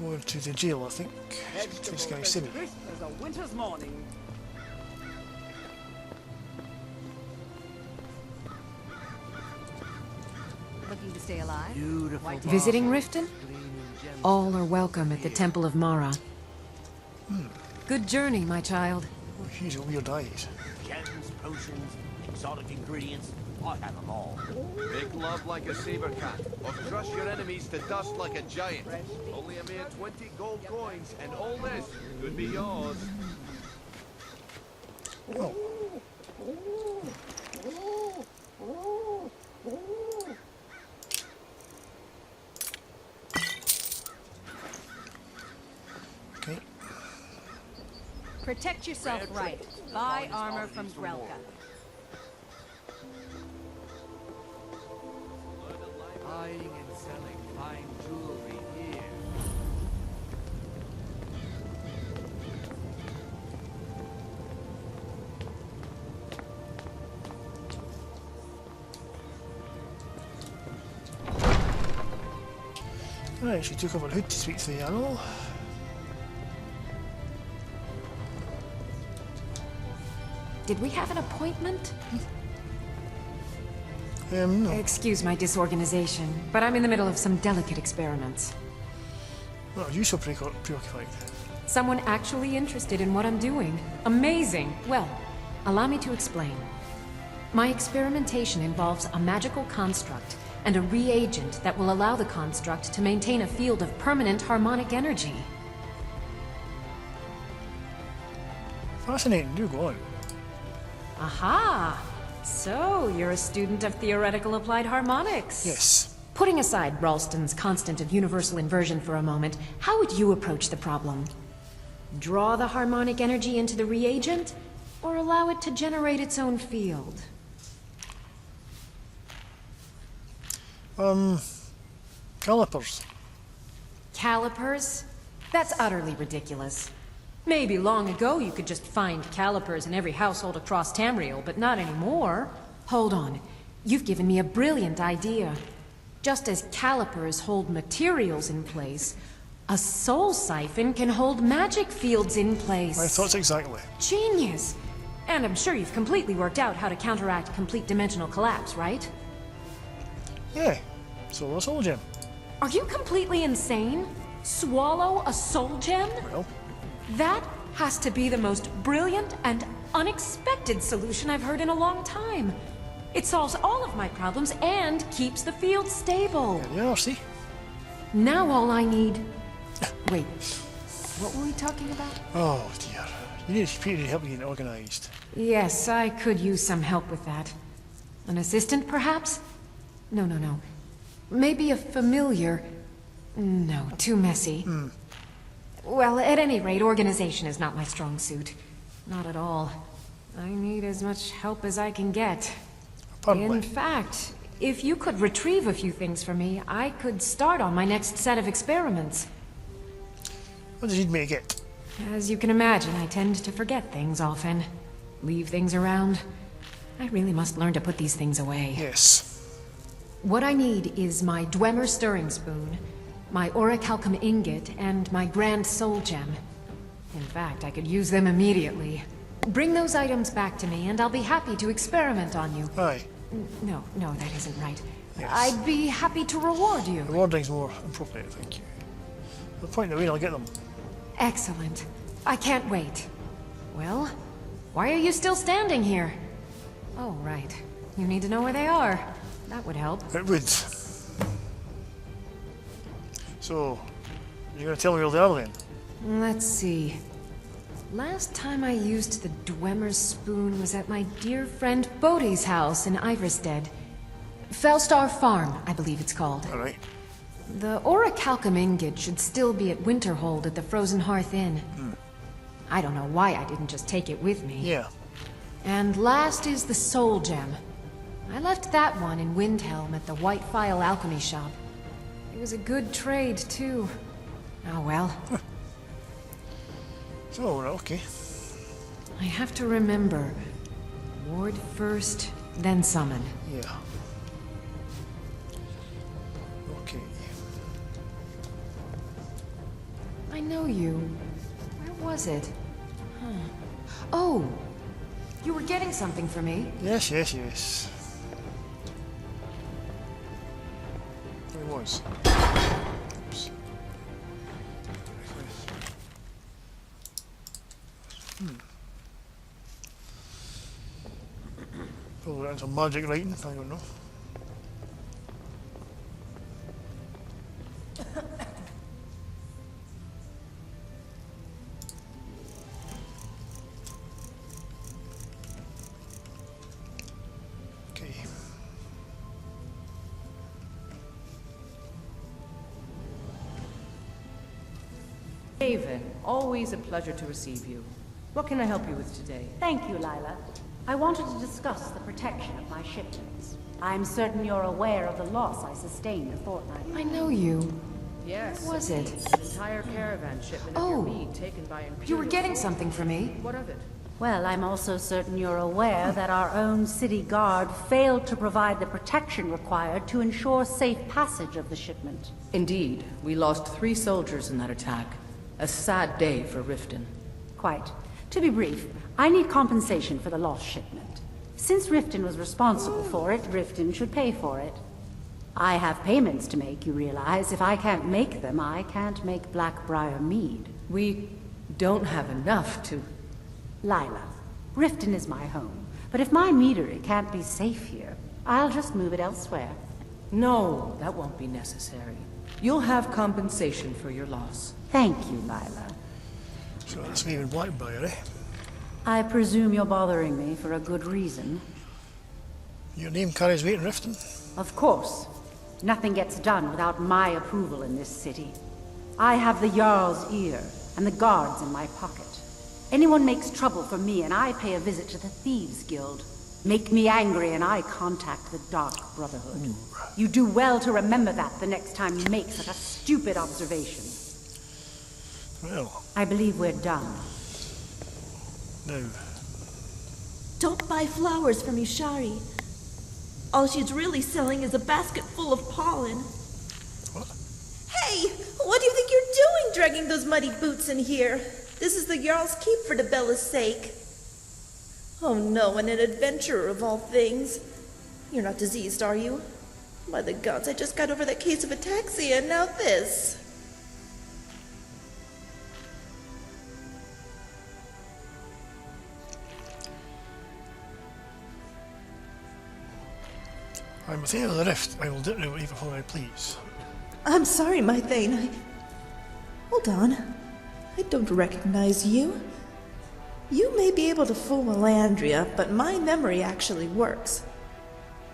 We're going to the jail, I think. This guy Simi. Crisp as a winter's morning. Looking to stay alive? Beautiful. Visiting Riften? All are welcome at the Temple of Mara. Good journey, my child. Oh, he's a weird eyes. Gems, potions, exotic ingredients. I have them all. Make love like a saber cat, or crush your enemies to dust like a giant. Only a mere 20 gold coins, and all this could be yours. Oh. Okay. Protect yourself right. Buy armor from Grelka. Buying and selling fine jewelry here. Right, she took off her hood to speak to the animal. Did we have an appointment? No. Excuse my disorganization, but I'm in the middle of some delicate experiments. What are you so preoccupied? Someone actually interested in what I'm doing. Amazing! Well, allow me to explain. My experimentation involves a magical construct and a reagent that will allow the construct to maintain a field of permanent harmonic energy. Fascinating, do go on. Aha! So, you're a student of theoretical applied harmonics. Yes. Putting aside Ralston's constant of universal inversion for a moment, how would you approach the problem? Draw the harmonic energy into the reagent, or allow it to generate its own field? Calipers. Calipers? That's utterly ridiculous. Maybe long ago you could just find calipers in every household across Tamriel, but not anymore. Hold on. You've given me a brilliant idea. Just as calipers hold materials in place, a soul siphon can hold magic fields in place. My thoughts exactly. Genius! And I'm sure you've completely worked out how to counteract complete dimensional collapse, right? Yeah. So a soul gem. Are you completely insane? Swallow a soul gem? Well, That has to be the most brilliant and unexpected solution I've heard in a long time. It solves all of my problems and keeps the field stable. there you are, see? Now all I need... Wait, what were we talking about? Oh dear. You need Peter to help you get organised. Yes, I could use some help with that. An assistant, perhaps? No. Maybe a familiar... No, too messy. Well, at any rate, organization is not my strong suit. Not at all. I need as much help as I can get. Apparently. In fact, if you could retrieve a few things for me, I could start on my next set of experiments. What does he need me to get? As you can imagine, I tend to forget things often. Leave things around. I really must learn to put these things away. Yes. What I need is my Dwemer stirring spoon, my orichalcum ingot, and my grand soul gem. In fact, I could use them immediately. Bring those items back to me, and I'll be happy to experiment on you. Aye. No, that isn't right. Yes. I'd be happy to reward you. Rewarding's more appropriate, thank you. The point that way, I'll get them. Excellent. I can't wait. Well, why are you still standing here? Oh, right. You need to know where they are. That would help. It would. So, you're gonna tell me where they are then? Let's see. Last time I used the Dwemer spoon was at my dear friend Bodhi's house in Iverstead. Fellstar Farm, I believe it's called. Alright. The orichalcum ingot should still be at Winterhold at the Frozen Hearth Inn. I don't know why I didn't just take it with me. Yeah. And last is the soul gem. I left that one in Windhelm at the White Phial Alchemy Shop. It was a good trade, too. Oh well. So, okay. I have to remember. Ward first, then summon. Yeah. Okay. I know you. Where was it? Huh. Oh! You were getting something for me. Yes, yes, yes. There he was. Oops. Probably that's some magic writing, I don't know. Okay. Haven, always a pleasure to receive you. What can I help you with today? Thank you, Lila. I wanted to discuss the protection of my shipments. I'm certain you're aware of the loss I sustained a fortnight ago. I know you. Yes. Where was it? An entire caravan shipment of your Oh. meat taken by Imperial. You were getting forces. something for me. What of it? Well, I'm also certain you're aware that our own city guard failed to provide the protection required to ensure safe passage of the shipment. Indeed, we lost 3 soldiers in that attack. A sad day for Riften. Quite. To be brief, I need compensation for the lost shipment. Since Riften was responsible for it, Riften should pay for it. I have payments to make, you realize. If I can't make them, I can't make Blackbriar mead. We don't have enough to... Lila, Riften is my home. But if my meadery can't be safe here, I'll just move it elsewhere. No, that won't be necessary. You'll have compensation for your loss. Thank you, Lila. So that's me in Blackbriar, eh? I presume you're bothering me for a good reason. Your name carries weight in Riften. Of course. Nothing gets done without my approval in this city. I have the Jarl's ear, and the guards in my pocket. Anyone makes trouble for me, and I pay a visit to the Thieves' Guild. Make me angry, and I contact the Dark Brotherhood. You do well to remember that the next time you make such a stupid observation. Well, I believe we're done. now, Don't buy flowers from Yushari. All she's really selling is a basket full of pollen. what? Hey, what do you think you're doing dragging those muddy boots in here? This is the Jarl's keep for Debella's sake. Oh no, and an adventurer of all things. You're not diseased, are you? By the gods, I just got over that case of ataxia, and now this. I'm within of the rift. I will do it before I please. I'm sorry, my Thane. Hold on. I don't recognize you. You may be able to fool Melandria, but my memory actually works.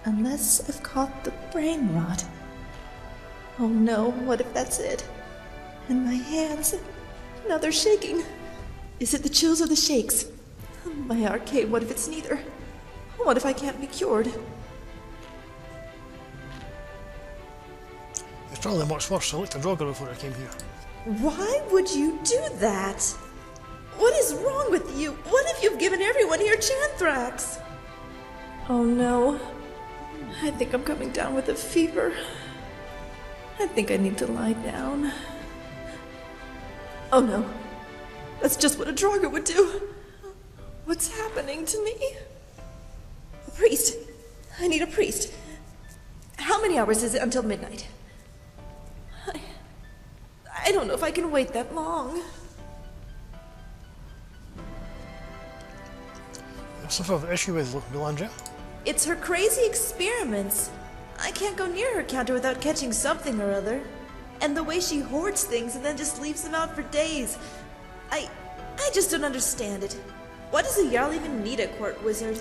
Unless I've caught the brain rot. Oh no, what if that's it? And my hands, now they're shaking. Is it the chills or the shakes? My arcade, what if it's neither? What if I can't be cured? It's probably much worse. I looked at Roger before I came here. Why would you do that? What is wrong with you? What if you've given everyone here Chanthrax? Oh no. I think I'm coming down with a fever. I think I need to lie down. Oh no. That's just what a Draugr would do. What's happening to me? A priest. I need a priest. How many hours is it until midnight? I don't know if I can wait that long. There's some sort of issue with Melandria. It's her crazy experiments. I can't go near her counter without catching something or other. And the way she hoards things and then just leaves them out for days. I just don't understand it. Why does a Jarl even need a court wizard?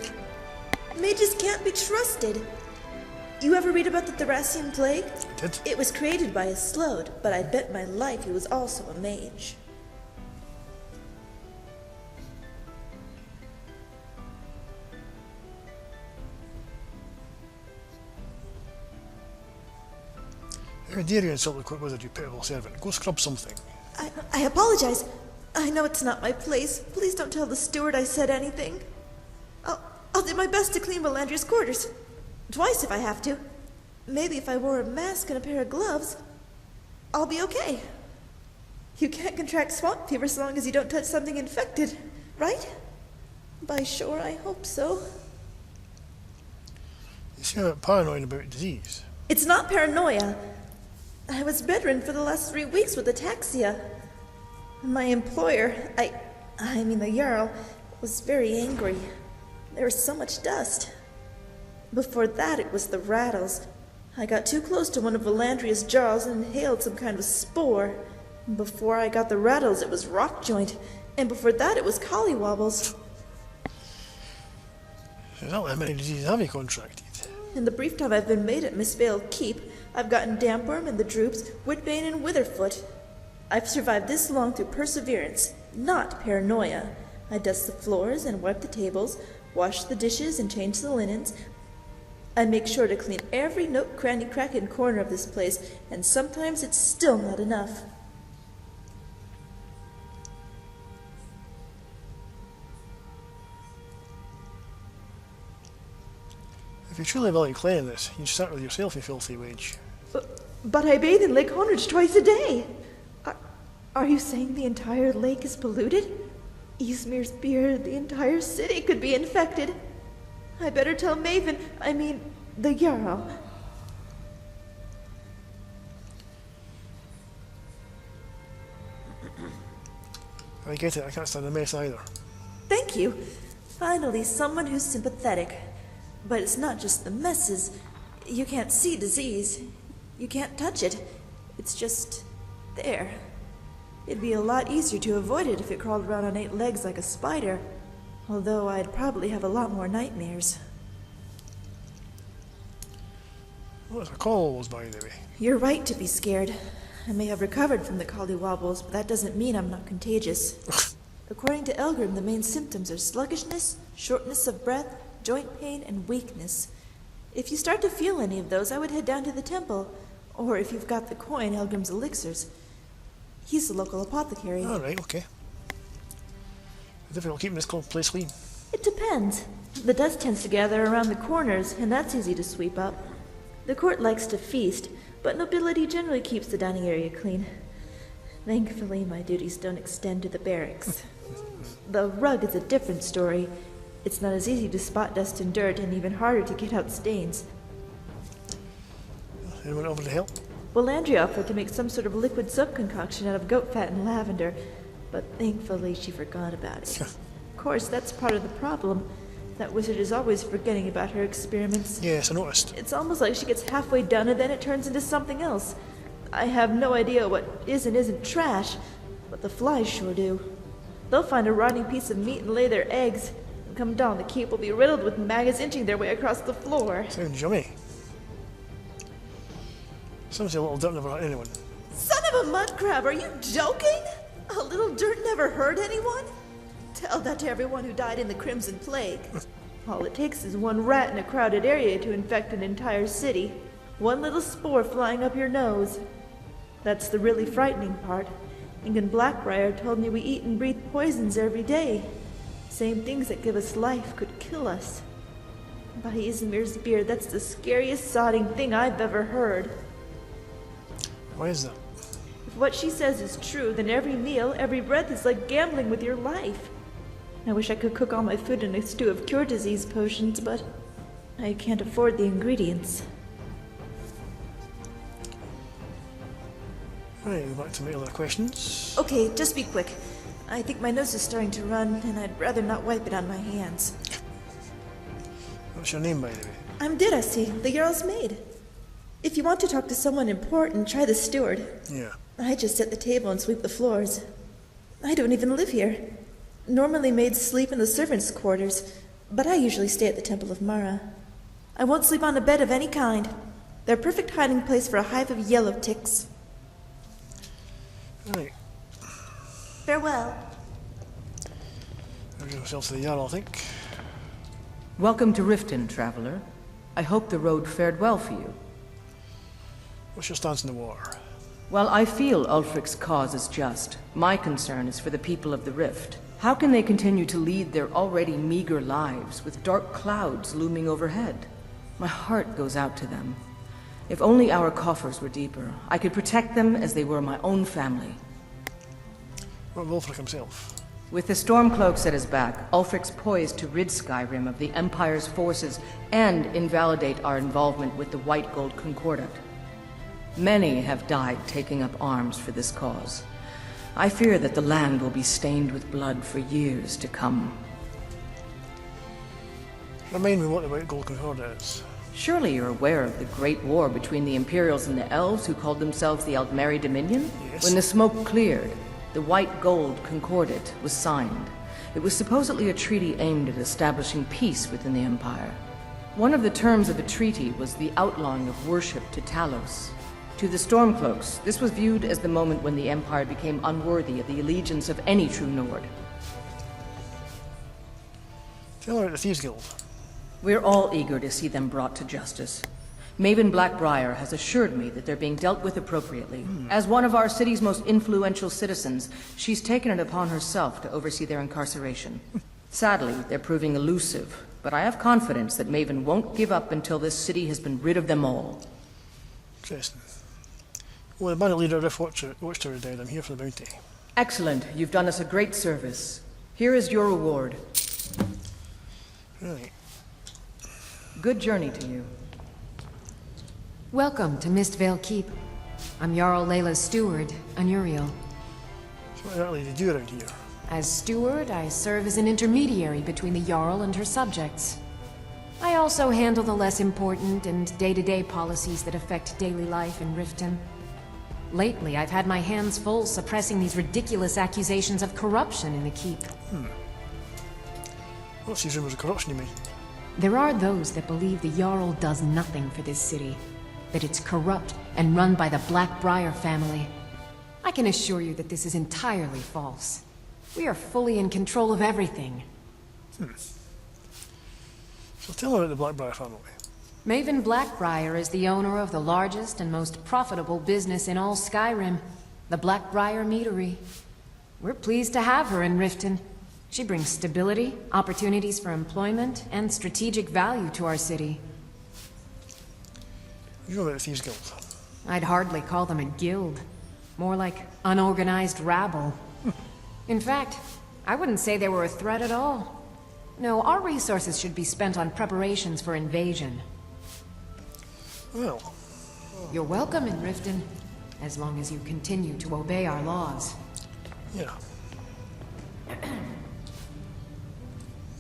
Mages can't be trusted. You ever read about the Thracian plague? I did. It was created by a Slode, but I bet my life he was also a mage. How dare you insult the court wizard, you pitiful servant? Go scrub something. I apologize. I know it's not my place. Please don't tell the steward I said anything. I'll do my best to clean Melandria's quarters. Twice if I have to. Maybe if I wore a mask and a pair of gloves, I'll be okay. You can't contract swamp fever so long as you don't touch something infected, right? By sure, I hope so. You seem a bit paranoid about disease. It's not paranoia. I was bedridden for the last 3 weeks with ataxia. My employer, I mean the Jarl, was very angry. There was so much dust. Before that, it was the rattles. I got too close to one of Valandria's jars and inhaled some kind of spore. Before I got the rattles, it was rock joint. And before that, it was collywobbles. How many diseases have you contracted? In the brief time I've been made at Miss Vale Keep, I've gotten dampworm and the droops, woodbane and witherfoot. I've survived this long through perseverance, not paranoia. I dust the floors and wipe the tables, wash the dishes and change the linens. I make sure to clean every nook, cranny, crack, and corner of this place, and sometimes it's still not enough. If you truly value cleanliness, you'd start with yourself, you filthy wench. But I bathe in Lake Honridge twice a day. Are you saying the entire lake is polluted? Eastmere's beer, the entire city could be infected. I better tell Maven, the Jarl. I get it, I can't stand a mess either. Thank you. Finally, someone who's sympathetic. But it's not just the messes. You can't see disease. You can't touch it. It's just there. It'd be a lot easier to avoid it if it crawled around on 8 legs like a spider. Although I'd probably have a lot more nightmares. What's a collywobbles, by the way? You're right to be scared. I may have recovered from the collywobbles, but that doesn't mean I'm not contagious. According to Elgrim, the main symptoms are sluggishness, shortness of breath, joint pain, and weakness. If you start to feel any of those, I would head down to the temple. Or if you've got the coin, Elgrim's elixirs. He's the local apothecary. Alright, okay. Difficult keeping this place clean. It depends. The dust tends to gather around the corners, and that's easy to sweep up. The court likes to feast, but nobility generally keeps the dining area clean. Thankfully, my duties don't extend to the barracks. The rug is a different story. It's not as easy to spot dust and dirt, and even harder to get out stains. Anyone offer to help? Valandria offered to make some sort of liquid soap concoction out of goat fat and lavender, but thankfully she forgot about it. Of course, that's part of the problem. That wizard is always forgetting about her experiments. Yes, I noticed. It's almost like she gets halfway done and then it turns into something else. I have no idea what is and isn't trash, but the flies sure do. They'll find a rotting piece of meat and lay their eggs. And come dawn, the keep will be riddled with maggots inching their way across the floor. Sounds yummy. Sounds a little dirt never hurt anyone. Son of a mud crab, are you joking? A little dirt never hurt anyone? Tell that to everyone who died in the Crimson Plague. All it takes is one rat in a crowded area to infect an entire city. One little spore flying up your nose. That's the really frightening part. Ingun Blackbriar told me we eat and breathe poisons every day. Same things that give us life could kill us. By Izmir's beard, that's the scariest sodding thing I've ever heard. Why is that? If what she says is true, then every meal, every breath is like gambling with your life. I wish I could cook all my food in a stew of cure disease potions, but I can't afford the ingredients. Right, back to my other questions. Okay, just be quick. I think my nose is starting to run, and I'd rather not wipe it on my hands. What's your name, by the way? I'm Dirasi, the Jarl's maid. If you want to talk to someone important, try the steward. Yeah. I just set the table and sweep the floors. I don't even live here. Normally maids sleep in the servants' quarters, but I usually stay at the Temple of Mara. I won't sleep on a bed of any kind. They're a perfect hiding place for a hive of yellow ticks. Right. Farewell. There's yourself to the Jarl, I think. Welcome to Riften, traveler. I hope the road fared well for you. What's your stance in the war? While I feel Ulfric's cause is just, my concern is for the people of the Rift. How can they continue to lead their already meager lives with dark clouds looming overhead? My heart goes out to them. If only our coffers were deeper, I could protect them as they were my own family. What of Ulfric himself? With the Stormcloaks at his back, Ulfric's poised to rid Skyrim of the Empire's forces and invalidate our involvement with the White Gold Concordat. Many have died taking up arms for this cause. I fear that the land will be stained with blood for years to come. Remind me what the White Gold Concordat is. Surely you're aware of the Great War between the Imperials and the Elves who called themselves the Aldmeri Dominion? Yes. When the smoke cleared, the White Gold Concordat was signed. It was supposedly a treaty aimed at establishing peace within the Empire. One of the terms of the treaty was the outlawing of worship to Talos. To the Stormcloaks, this was viewed as the moment when the Empire became unworthy of the allegiance of any true Nord. Tell her about the Thieves Guild. We're all eager to see them brought to justice. Maven Blackbriar has assured me that they're being dealt with appropriately. As one of our city's most influential citizens, she's taken it upon herself to oversee their incarceration. Sadly, they're proving elusive, but I have confidence that Maven won't give up until this city has been rid of them all. Interesting. Well, the bandit leader of Rift Watchtower is dead. I'm here for the bounty. Excellent. You've done us a great service. Here is your reward. Right. Good journey to you. Welcome to Mistvale Keep. I'm Jarl Layla's steward, Anuriel. So what exactly do you do around here? As steward, I serve as an intermediary between the Jarl and her subjects. I also handle the less important and day-to-day policies that affect daily life in Riften. Lately, I've had my hands full suppressing these ridiculous accusations of corruption in the Keep. What's these rumours of corruption you mean? There are those that believe the Jarl does nothing for this city, that it's corrupt and run by the Blackbriar family. I can assure you that this is entirely false. We are fully in control of everything. So tell her about the Blackbriar family. Maven Blackbriar is the owner of the largest and most profitable business in all Skyrim, the Blackbriar Meadery. We're pleased to have her in Riften. She brings stability, opportunities for employment, and strategic value to our city. You know about the Thieves Guild. I'd hardly call them a guild. More like unorganized rabble. In fact, I wouldn't say they were a threat at all. No, our resources should be spent on preparations for invasion. Well, You're welcome in Riften, as long as you continue to obey our laws. yeah.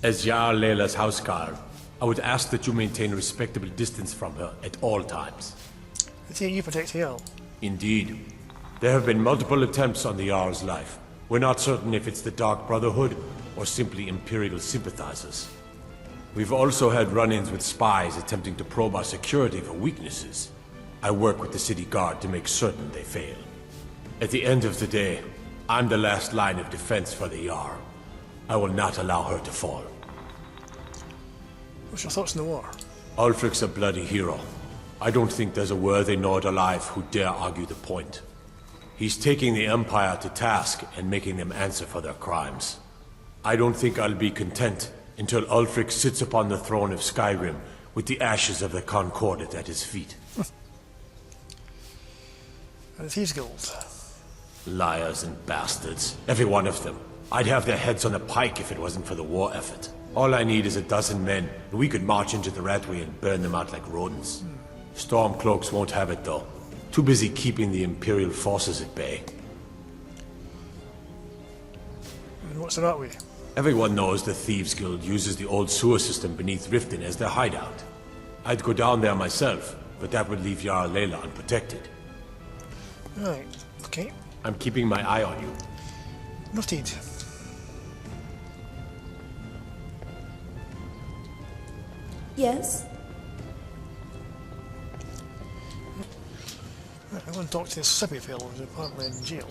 As Jarl Layla's houseguard, I would ask that you maintain a respectable distance from her at all times. I take you protect Hale. Indeed. There have been multiple attempts on the Jarl's life. We're not certain if it's the Dark Brotherhood or simply Imperial sympathizers. We've also had run-ins with spies attempting to probe our security for weaknesses. I work with the city guard to make certain they fail. At the end of the day, I'm the last line of defense for the Jarl. I will not allow her to fall. What's your thoughts on the war? Ulfric's a bloody hero. I don't think there's a worthy Nord alive who dare argue the point. He's taking the Empire to task and making them answer for their crimes. I don't think I'll be content until Ulfric sits upon the throne of Skyrim with the ashes of the Concordat at his feet. And the Thieves Guild. Liars and bastards. Every one of them. I'd have their heads on a pike if it wasn't for the war effort. All I need is a dozen men, and we could march into the Ratway and burn them out like rodents. Stormcloaks won't have it, though. Too busy keeping the Imperial forces at bay. And what's the Ratway? Everyone knows the Thieves Guild uses the old sewer system beneath Riften as their hideout. I'd go down there myself, but that would leave Jarl Layla unprotected. Right, okay. I'm keeping my eye on you. Noted. Yes? Right, I want to talk to this Sippy fellow who's apparently in jail.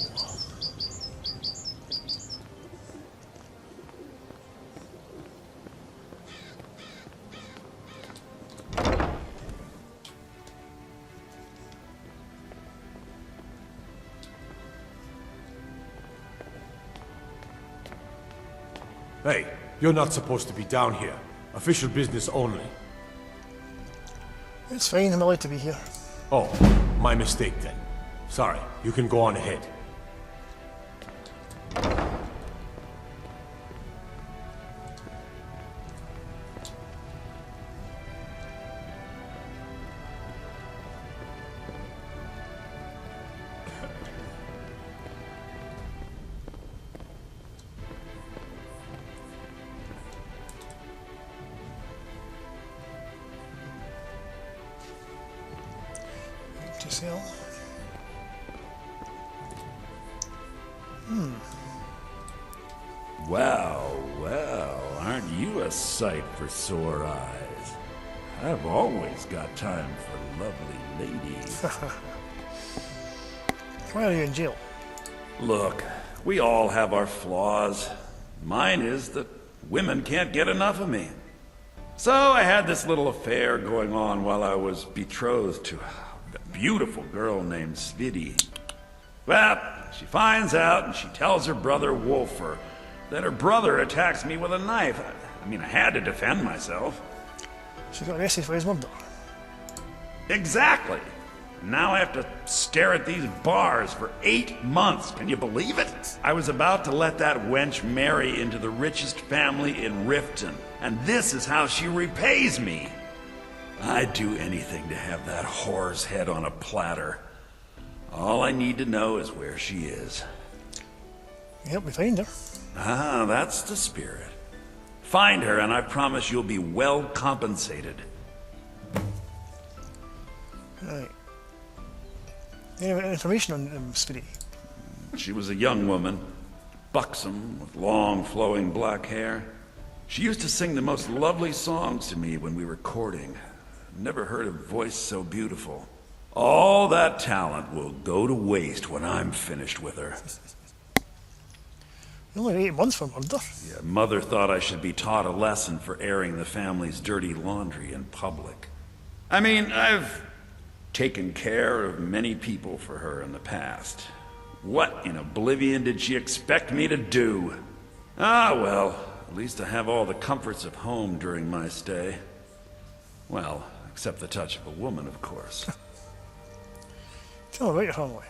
Hey, you're not supposed to be down here. Official business only. It's fine, I'm allowed to be here. Oh, my mistake then. Sorry, you can go on ahead. sell. Well, well, aren't you a sight for sore eyes? I've always got time for lovely ladies. Why are you in jail? Look, we all have our flaws. Mine is that women can't get enough of me. So I had this little affair going on while I was betrothed to a beautiful girl named Svidi. Well, she finds out and she tells her brother Wolfer that her brother attacks me with a knife. I mean, I had to defend myself. She got arrested for his murder. Exactly. Now I have to stare at these bars for 8 months. Can you believe it? I was about to let that wench marry into the richest family in Riften, and this is how she repays me. I'd do anything to have that whore's head on a platter. All I need to know is where she is. Help me find her. Ah, that's the spirit. Find her, and I promise you'll be well compensated. Right. Any information on Speedy? She was a young woman, buxom, with long, flowing black hair. She used to sing the most lovely songs to me when we were courting. Never heard a voice so beautiful. All that talent will go to waste when I'm finished with her. Only 8 months for murder. Yeah, Mother thought I should be taught a lesson for airing the family's dirty laundry in public. I mean, I've taken care of many people for her in the past. What in oblivion did she expect me to do? Ah, well, at least I have all the comforts of home during my stay. Well, except the touch of a woman, of course. Tell me about your family.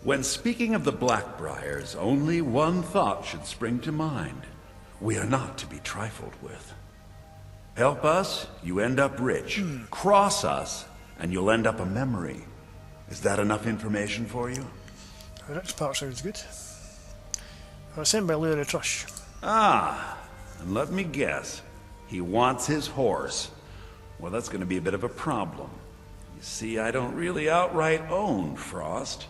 When speaking of the Blackbriars, only one thought should spring to mind. We are not to be trifled with. Help us, you end up rich. Cross us, and you'll end up a memory. Is that enough information for you? The rich part sounds good. I was sent by Larry Trush. Ah, and let me guess. He wants his horse. Well, that's going to be a bit of a problem. You see, I don't really outright own Frost.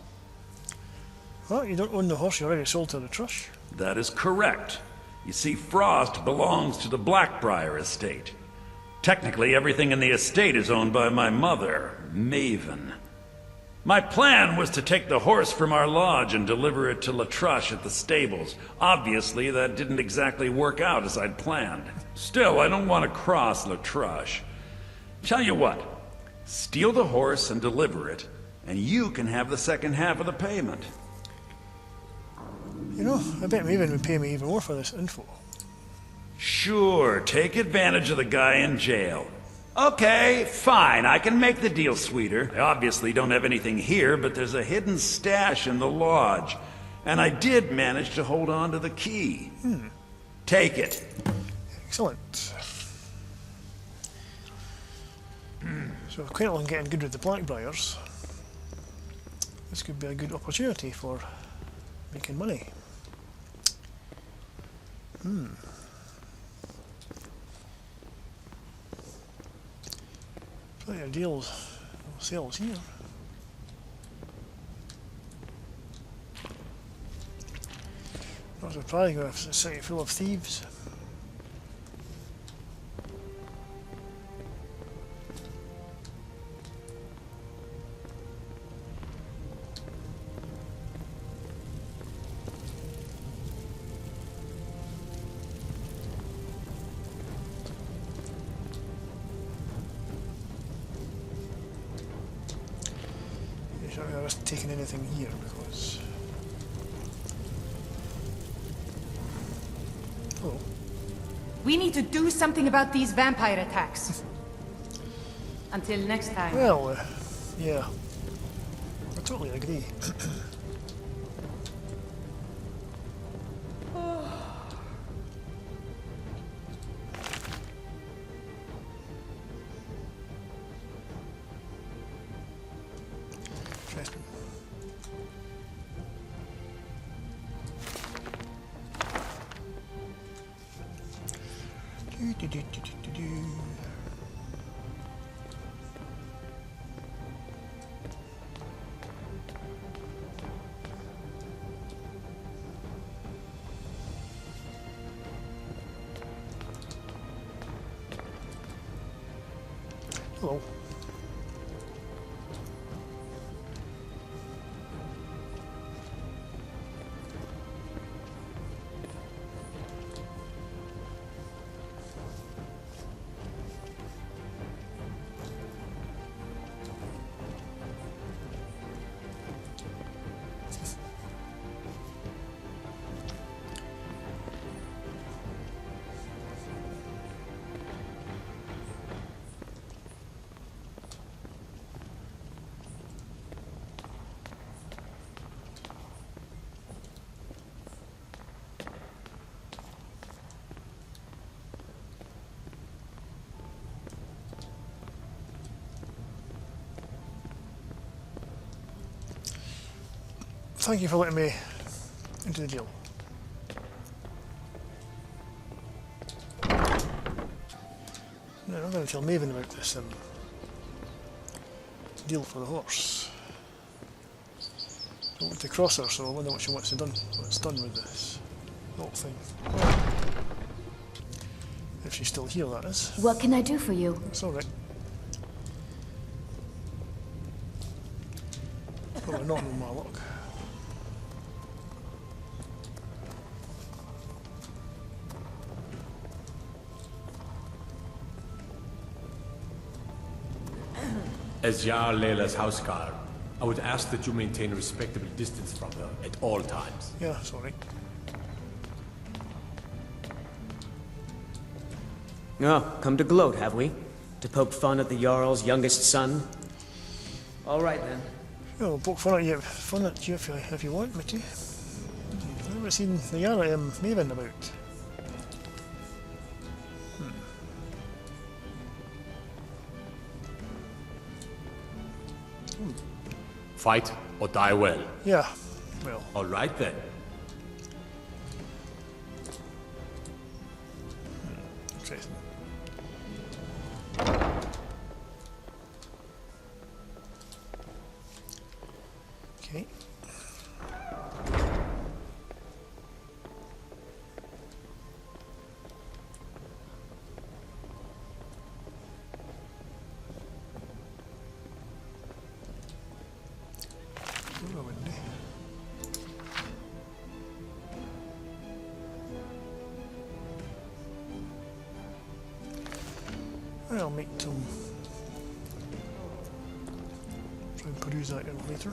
Well, you don't own the horse you already sold to the Trush. That is correct. You see, Frost belongs to the Blackbriar estate. Technically, everything in the estate is owned by my mother, Maven. My plan was to take the horse from our lodge and deliver it to Latrush at the stables. Obviously, that didn't exactly work out as I'd planned. Still, I don't want to cross Latrush. Tell you what, steal the horse and deliver it, and you can have the second half of the payment. You know, I bet Maven would pay me even more for this info. Sure, take advantage of the guy in jail. Okay, fine, I can make the deal sweeter. I obviously don't have anything here, but there's a hidden stash in the lodge. And I did manage to hold on to the key. Take it. Excellent. So if Quentyl getting good with the Blackbriars, this could be a good opportunity for making money. Plenty of deals, sales here. Not surprising with a city full of thieves. I'm not risk taking anything here because. Oh. We need to do something about these vampire attacks. Until next time. Well, yeah. I totally agree. Interesting. Do. Hello. Thank you for letting me into the deal. Now I'm going to tell Maven about this deal for the horse. Don't want to cross her, so I wonder what she wants to done. What's done with this whole thing. If she's still here, that is. What can I do for you? It's alright. Probably not in my luck. As Jarl Layla's houseguard, I would ask that you maintain a respectable distance from her at all times. Yeah, sorry. Oh, come to gloat, have we? To poke fun at the Jarl's youngest son? All right, then. Yeah, we'll poke fun at you if you want me to. I've never seen the Yara Maven about. Fight or die well. Yeah, well. All right then. Interesting. Okay. I'll make some. Try and peruse that later.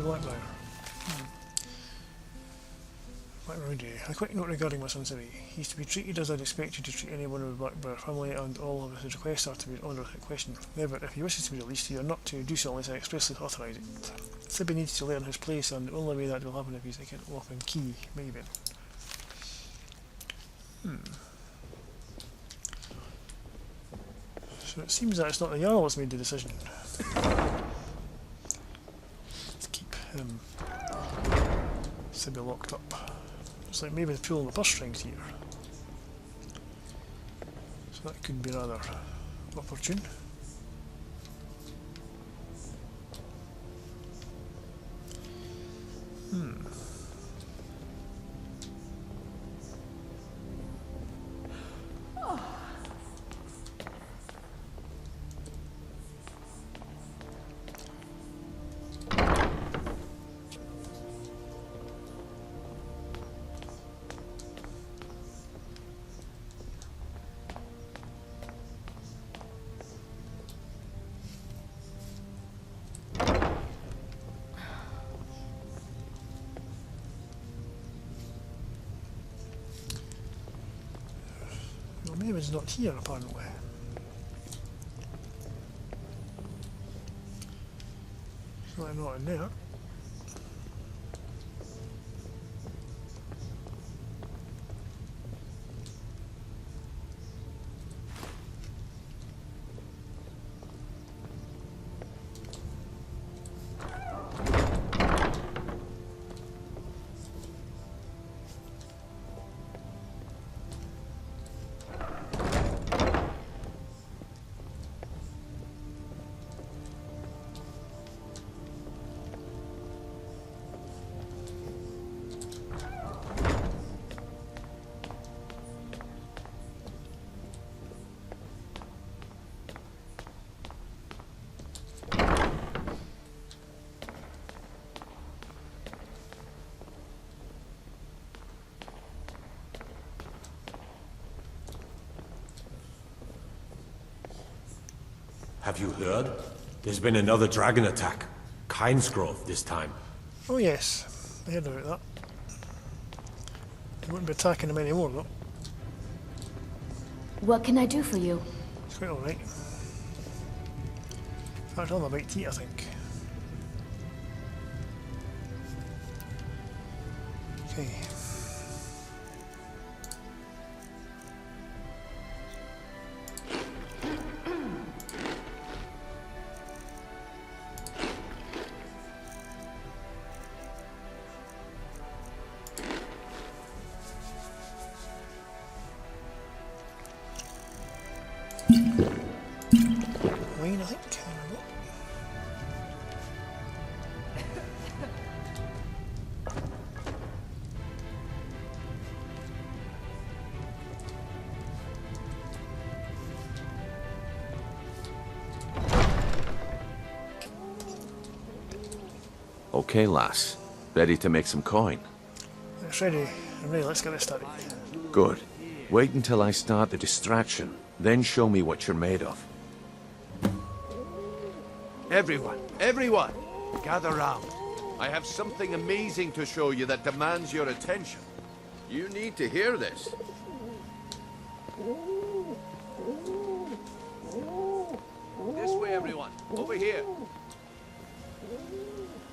Blackbriar. Blackbriar Day. A quick note regarding Mercenary. He is to be treated as I'd expect you to treat anyone of the Blackbriar family, and all of his requests are to be honoured without question. However, if he wishes to be released, you are not to do so unless I expressly authorise it. Sibby needs to learn his place, and the only way that will happen if he's a whopping key, maybe. So it seems that it's not the Jarl that's made the decision. Sibby locked up. It's like maybe it's pulling the purse strings here. So that could be rather opportune. Maven's not here, apparently. Certainly not in there. Have you heard? There's been another dragon attack. Kynesgrove this time. Oh yes, I heard about that. They wouldn't be attacking them anymore though. What can I do for you? It's quite alright. In fact, I'm about to eat, I think. Okay. Wayne, I think. Okay, lass. Ready to make some coin? It's ready. I'm ready. Let's get this started. Good. Wait until I start the distraction, then show me what you're made of. Everyone, gather round. I have something amazing to show you that demands your attention. You need to hear this. This way, everyone. Over here.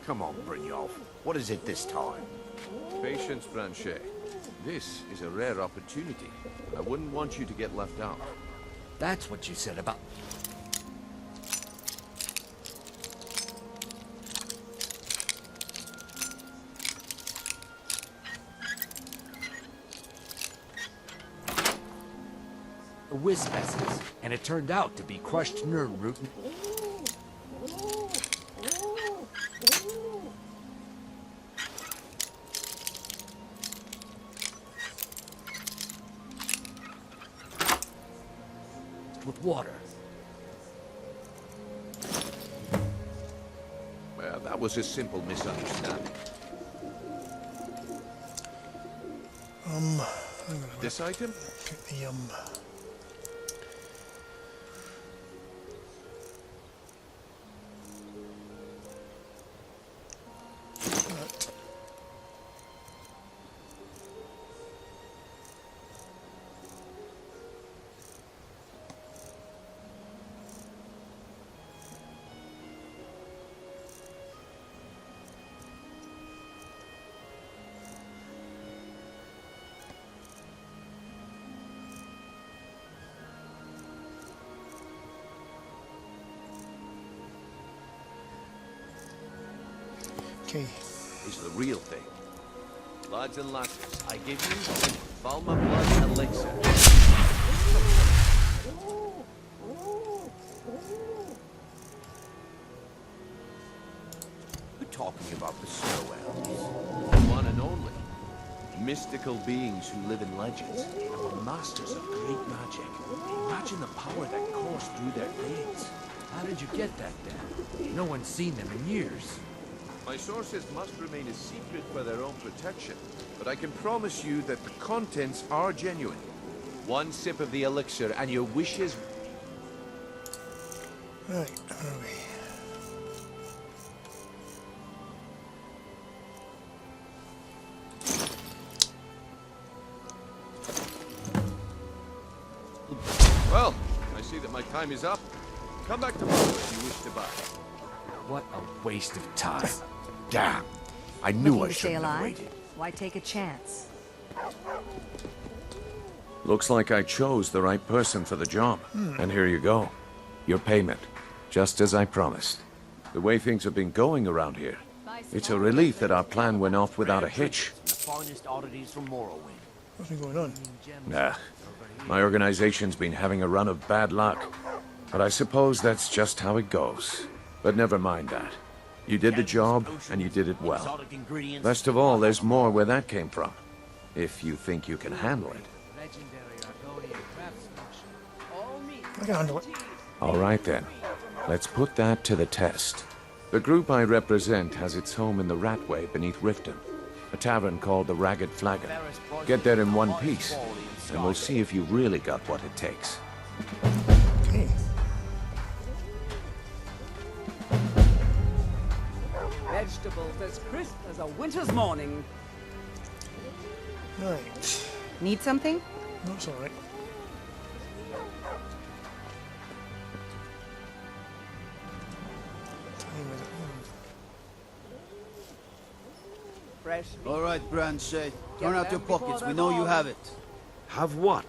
Come on, Brynjolf. What is it this time? Patience, Branchet. This is a rare opportunity. I wouldn't want you to get left out. That's what you said about... wisp essence, and it turned out to be crushed nerd root. With water. Well, that was a simple misunderstanding. Hang on a minute. This item? Get the that. Okay. Is the real thing. Lads and lasses, I give you Valma Blood Elixir. We're talking about the snow elves. One and only. Mystical beings who live in legends and were masters of great magic. Imagine the power that coursed through their veins. How did you get that then? No one's seen them in years. My sources must remain a secret for their own protection, but I can promise you that the contents are genuine. One sip of the elixir and your wishes... Right, where are we? Well, I see that my time is up. Come back tomorrow if you wish to buy. What a waste of time. Damn. I knew Looking I to stay shouldn't have alive? waited. Why take a chance? Looks like I chose the right person for the job. And here you go. Your payment. Just as I promised. The way things have been going around here, it's a relief that our plan went off without a hitch. The finest oddities from Morrowind. What's been going on? Nah. My organization's been having a run of bad luck. But I suppose that's just how it goes. But never mind that. You did the job, and you did it well. Exotic ingredients. Best of all, there's more where that came from. If you think you can handle it. I can handle it. All right then. Let's put that to the test. The group I represent has its home in the Ratway beneath Riften. A tavern called the Ragged Flagon. Get there in one piece, and we'll see if you really got what it takes. Okay. vegetables as crisp as a winter's morning. Right. Need something? That's alright. Time is it? Fresh meat. All right, Branchet. Turn out your pockets. We know you have it. Have what?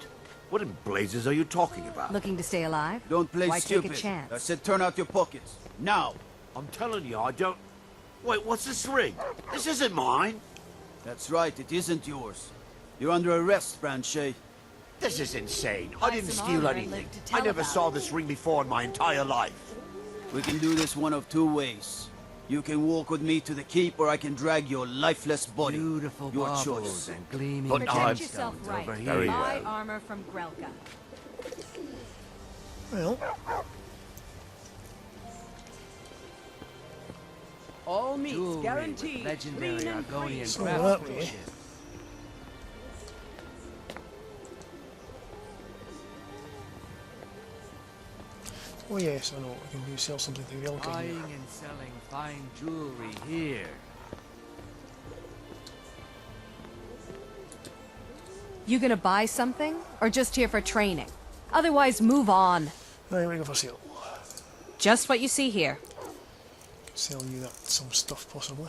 What in blazes are you talking about? Looking to stay alive? Don't play Why stupid. take a chance? I said turn out your pockets. Now! I'm telling you, I don't... Wait, what's this ring? This isn't mine. That's right, it isn't yours. You're under arrest, Branchet. This is insane. I didn't steal anything. I never saw this ring before in my entire life. We can do this one of two ways. You can walk with me to the keep, or I can drag your lifeless body. Beautiful Your baubles choice. and gleaming But Protect yourself right. over here. Buy armor from Grelka. Well, All meats jewelry with guaranteed. legendary Clean and Argonian free. so that way. craftsmanship. Oh yes, I know. We can do sell something to Relka here. Buying and selling fine jewelry here. You gonna buy something? Or just here for training? Otherwise, move on. Right, we go for sale. Just what you see here. Sell you that some stuff possibly.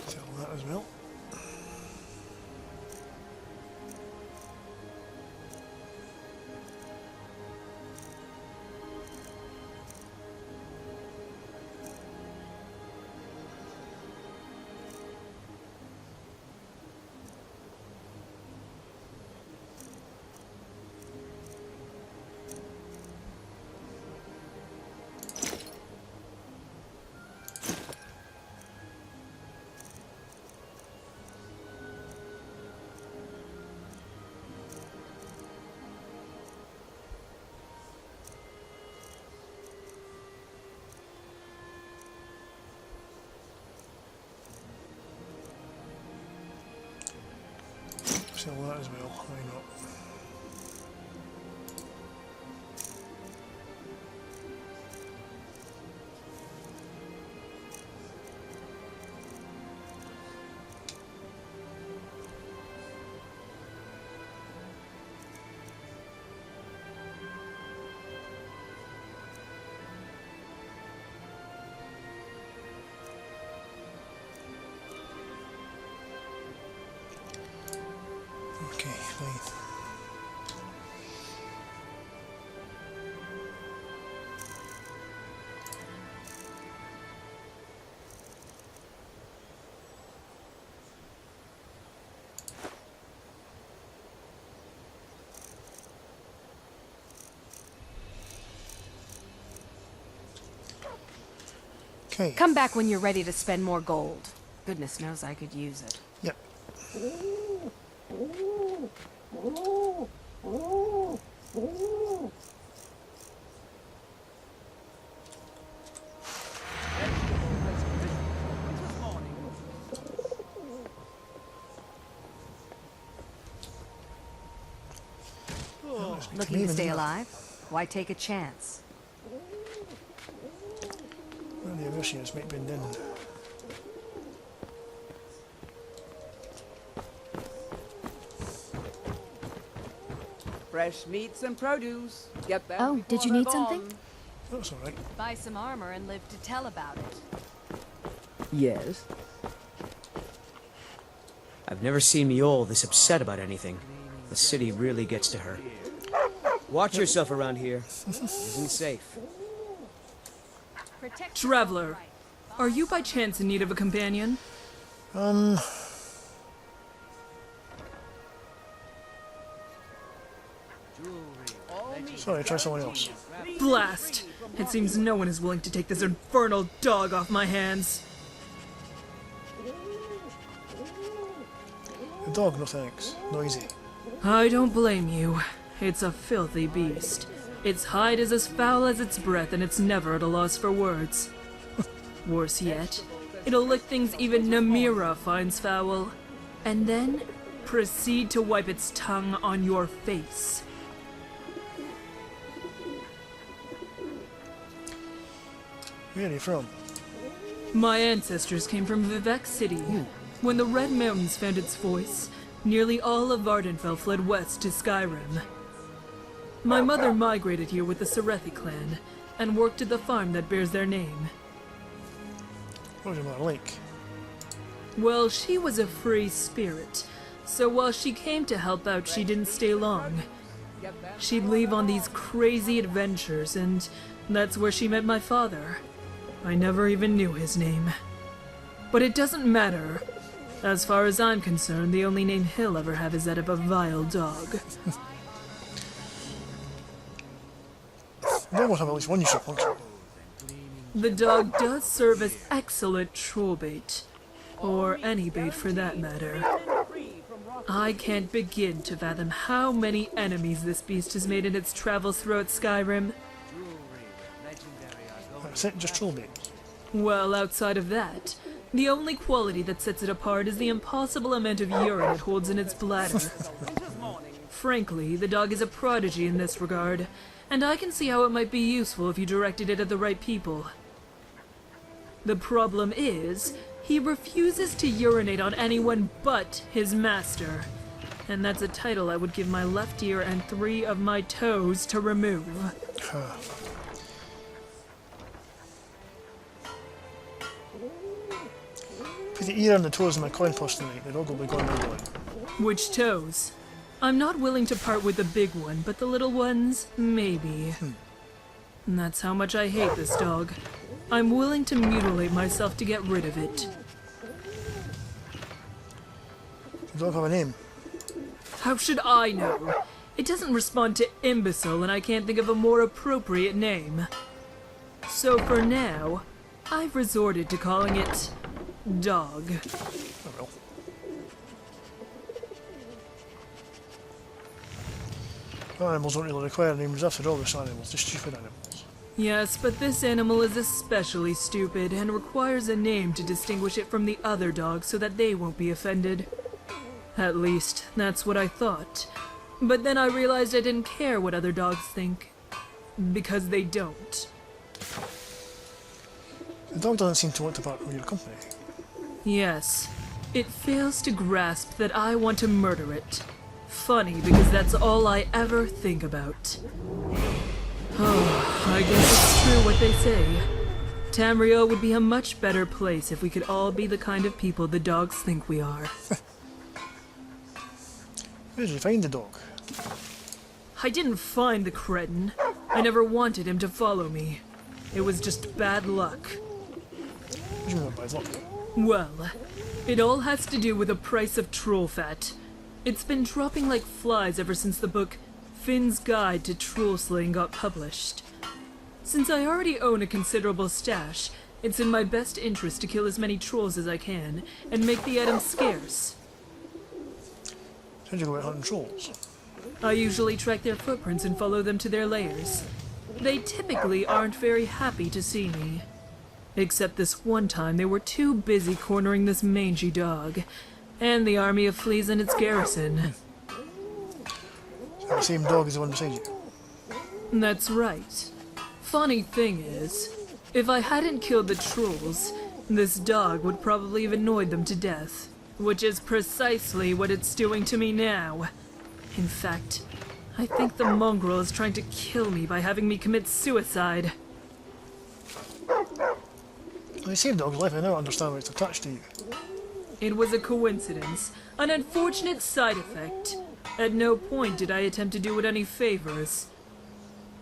Sell that as well. Sell that as well, why not? Okay, fine. Okay. Come back when you're ready to spend more gold. Goodness knows I could use it. Yep. Looking to stay alive? Why take a chance? Well, the Russians might be in. Fresh meats and produce. Get them. Oh, did you before need they're something? gone. That's alright. Buy some armor and live to tell about it. Yes? I've never seen Miol this upset about anything. The city really gets to her. Watch yourself around here. It isn't safe. Traveler, are you by chance in need of a companion? Sorry, try someone else. Blast! It seems no one is willing to take this infernal dog off my hands. The dog, no thanks. Noisy. I don't blame you. It's a filthy beast. Its hide is as foul as its breath, and it's never at a loss for words. Worse yet, it'll lick things even Namira finds foul, and then proceed to wipe its tongue on your face. Where are you from? My ancestors came from Vivek City. When the Red Mountains found its voice, nearly all of Vardenfell fled west to Skyrim. My mother migrated here with the Serethi clan, and worked at the farm that bears their name. What was your mother like? Well, she was a free spirit, so while she came to help out, she didn't stay long. She'd leave on these crazy adventures, and that's where she met my father. I never even knew his name. But it doesn't matter. As far as I'm concerned, the only name he'll ever have is that of a vile dog. They must have at least one useful function. The dog does serve as excellent troll bait. Or any bait for that matter. I can't begin to fathom how many enemies this beast has made in its travels throughout Skyrim. That's it, just troll bait. Well, outside of that, the only quality that sets it apart is the impossible amount of urine it holds in its bladder. Frankly, the dog is a prodigy in this regard, and I can see how it might be useful if you directed it at the right people. The problem is, he refuses to urinate on anyone but his master, and that's a title I would give my left ear and 3 of my toes to remove. Put the ear and the toes in my coin purse tonight, the dog will be gone by one. Which toes? I'm not willing to part with the big one, but the little ones, maybe. And that's how much I hate this dog. I'm willing to mutilate myself to get rid of it. Does the dog have a name? How should I know? It doesn't respond to imbecile, and I can't think of a more appropriate name. So for now, I've resorted to calling it Dog. Oh well. Animals don't really require names after all, this animals, just stupid animals. Yes, but this animal is especially stupid and requires a name to distinguish it from the other dogs so that they won't be offended. At least, that's what I thought. But then I realized I didn't care what other dogs think. Because they don't. The dog doesn't seem to want to part with your company. Yes. It fails to grasp that I want to murder it. Funny, because that's all I ever think about. Oh, I guess it's true what they say. Tamriel would be a much better place if we could all be the kind of people the dogs think we are. Where did you find the dog? I didn't find the cretin. I never wanted him to follow me. It was just bad luck. What do you mean by bad luck? Well, it all has to do with the price of troll fat. It's been dropping like flies ever since the book Finn's Guide to Troll Slaying got published. Since I already own a considerable stash, it's in my best interest to kill as many trolls as I can, and make the items scarce. How do you go out hunting trolls? I usually track their footprints and follow them to their lairs. They typically aren't very happy to see me. Except this one time they were too busy cornering this mangy dog, and the army of fleas in its garrison. So the same dog as the one beside you? That's right. Funny thing is, if I hadn't killed the trolls, this dog would probably have annoyed them to death. Which is precisely what it's doing to me now. In fact, I think the mongrel is trying to kill me by having me commit suicide. Well, you saved the dog's life, I now understand why it's attached to you. It was a coincidence, an unfortunate side effect. At no point did I attempt to do it any favors.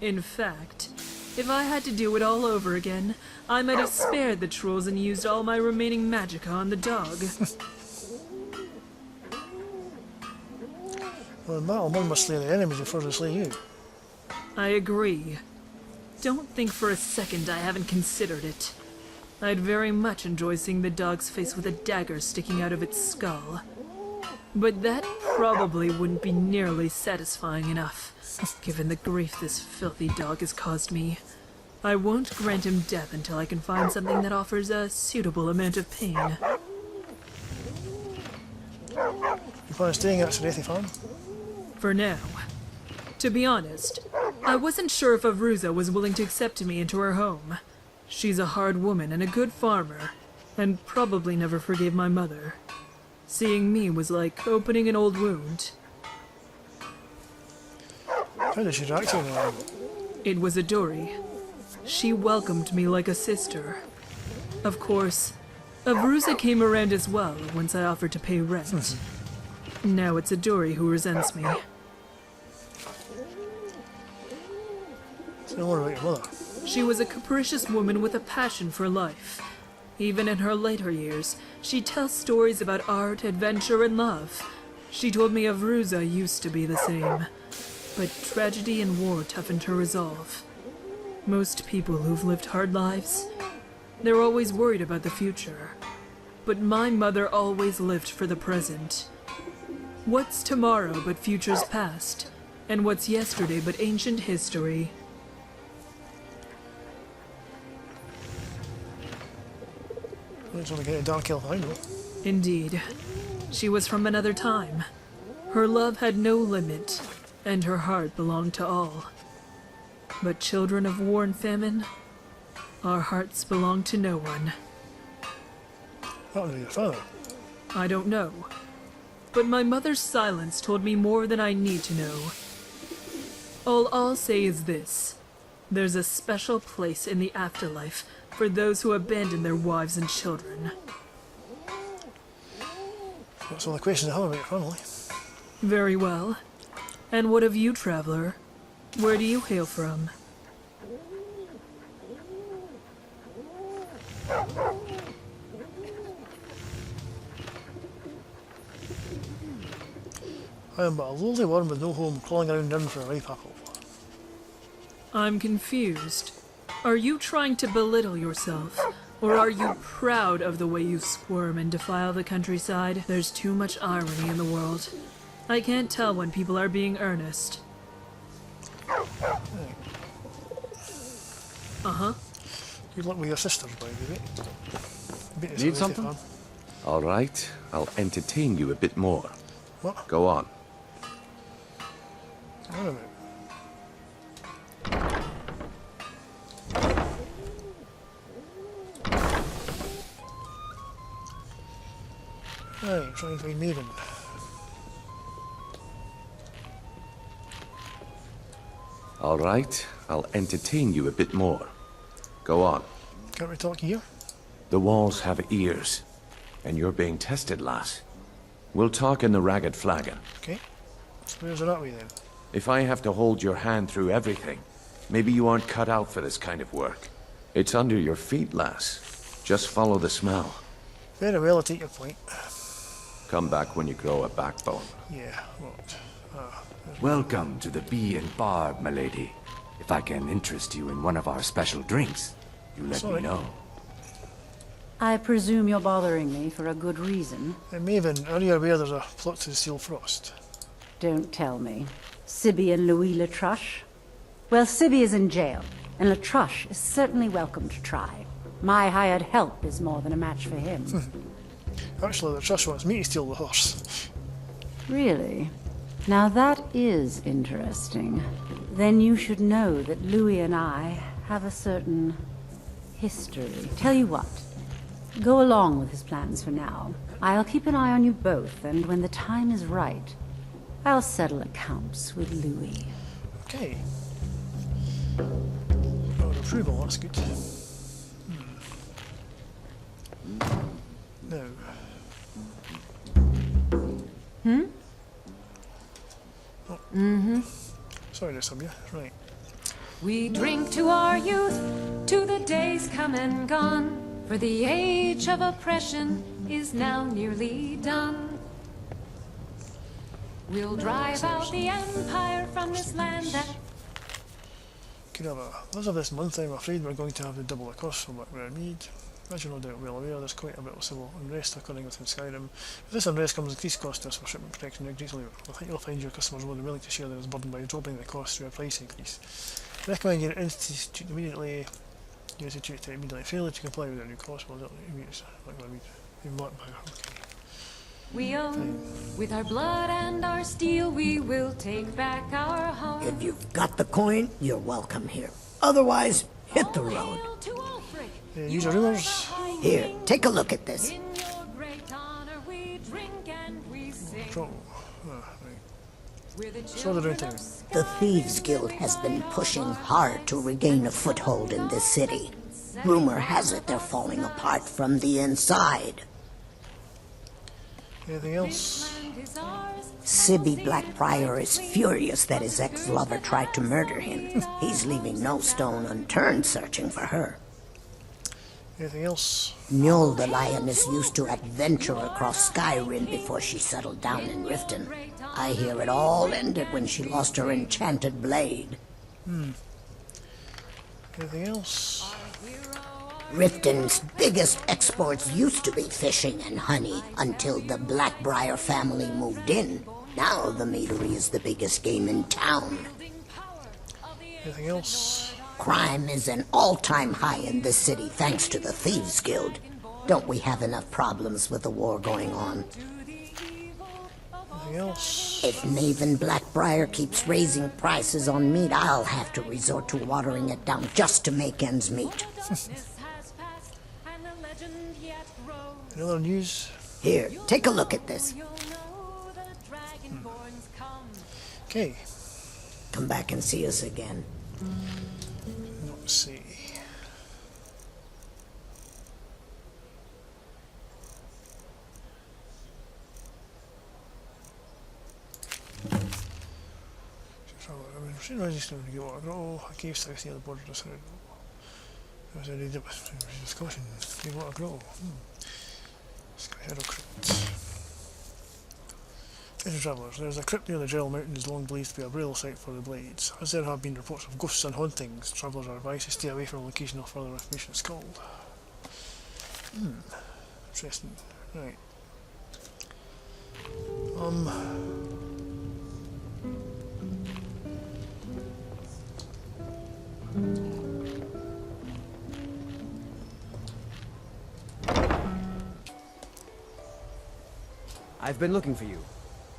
In fact, if I had to do it all over again, I might have spared the trolls and used all my remaining magicka on the dog. Well, in battle, one must slay the enemies before they slay you. I agree. Don't think for a second I haven't considered it. I'd very much enjoy seeing the dog's face with a dagger sticking out of its skull. But that probably wouldn't be nearly satisfying enough, given the grief this filthy dog has caused me. I won't grant him death until I can find something that offers a suitable amount of pain. You plan on staying at Serethi Farm? For now. To be honest, I wasn't sure if Avruza was willing to accept me into her home. She's a hard woman and a good farmer, and probably never forgave my mother. Seeing me was like opening an old wound. How did she react to that? It was Adori. She welcomed me like a sister. Of course, Avruza came around as well once I offered to pay rent. Now it's Adori who resents me. Tell more about your mother. She was a capricious woman with a passion for life. Even in her later years, she tells stories about art, adventure, and love. She told me Avruza used to be the same, but tragedy and war toughened her resolve. Most people who've lived hard lives, they're always worried about the future. But my mother always lived for the present. What's tomorrow but future's past? And what's yesterday but ancient history? It's only getting a Dark Elf, I know. Indeed. She was from another time. Her love had no limit, and her heart belonged to all. But children of war and famine, our hearts belong to no one. What happened to your father? I don't know. But my mother's silence told me more than I need to know. All I'll say is this. There's a special place in the afterlife for those who abandon their wives and children. That's all the questions I have about your family. Very well. And what of you, traveler? Where do you hail from? I am but a lowly worm with no home, crawling around in for a ripe apple. I'm confused. Are you trying to belittle yourself? Or are you proud of the way you squirm and defile the countryside? There's too much irony in the world. I can't tell when people are being earnest. Uh-huh. Good luck with your sisters, by the way. Need something? All right, I'll entertain you a bit more. What? Go on. Wait a minute. Right, trying to find Maiden. All right, I'll entertain you a bit more. Go on. Can't we talk here? The walls have ears, and you're being tested, lass. We'll talk in the Ragged Flagon. Okay. So where's it at we then? If I have to hold your hand through everything, maybe you aren't cut out for this kind of work. It's under your feet, lass. Just follow the smell. Very well, I take your point. Come back when you grow a backbone. Yeah, what? Welcome to the Bee and Barb, milady. If I can interest you in one of our special drinks, you let me know. I presume you're bothering me for a good reason. Maven, are you aware there's a plot to steal Frost? Don't tell me. Sibby and Louis Latruche? Well, Sibby is in jail, and Latruche is certainly welcome to try. My hired help is more than a match for him. Actually, the trust wants me to steal the horse. Really? Now that is interesting. Then you should know that Louis and I have a certain history. Tell you what, go along with his plans for now. I'll keep an eye on you both, and when the time is right, I'll settle accounts with Louis. Okay. Oh, approval, that's good. No. Hmm? Oh. Mm-hmm. Sorry to sub you. Right. We drink to our youth, to the days come and gone, for the age of oppression is now nearly done. We'll drive out the empire from this land that... could have as of this month, I'm afraid we're going to have to double the cost for what we're need. As you're no doubt well aware, there's quite a bit of civil unrest occurring within Skyrim. With this unrest comes increased cost to us for shipment protection and increased labour. I think you'll find your customers more than willing to share this burden by dropping the cost through a price increase. I recommend you institute immediately. You institute to immediately failure to comply with the new cost. Well, We own, with our blood and our steel, we will take back our home. If you've got the coin, you're welcome here. Otherwise, hit the road. Use your rumours. Here, take a look at this. So the doing thing. The Thieves Guild has been pushing hard to regain a foothold in this city. Rumor has it they're falling apart from the inside. Anything else? Sibby Blackbriar is furious that his ex-lover tried to murder him. He's leaving no stone unturned searching for her. Anything else? Mjol the Lioness used to adventure across Skyrim before she settled down in Riften. I hear it all ended when she lost her enchanted blade. Anything else? Riften's biggest exports used to be fishing and honey until the Blackbriar family moved in. Now the meadery is the biggest game in town. Anything else? Crime is an all-time high in this city thanks to the Thieves Guild. Don't we have enough problems with the war going on? Anything else? If Maven Blackbriar keeps raising prices on meat, I'll have to resort to watering it down just to make ends meet. Any other news? Here, take a look at this. Okay. Come back and see us again. Let's see. A cave south near the border of Cyril. There's any discussion. Give what a grow. Skyhero Crypt. Treasure Travellers, there's a crypt near the Gel Mountains long believed to be a burial site for the Blades. As there have been reports of ghosts and hauntings, travellers are advised to stay away from a location of further information is called. Interesting. Right. I've been looking for you.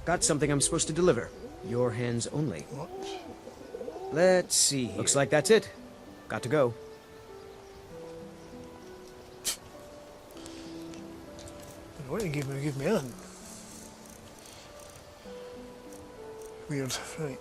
Got something I'm supposed to deliver. Your hands only. What? Let's see here. Looks like that's it. Got to go. What did you give me anything? Weird, right.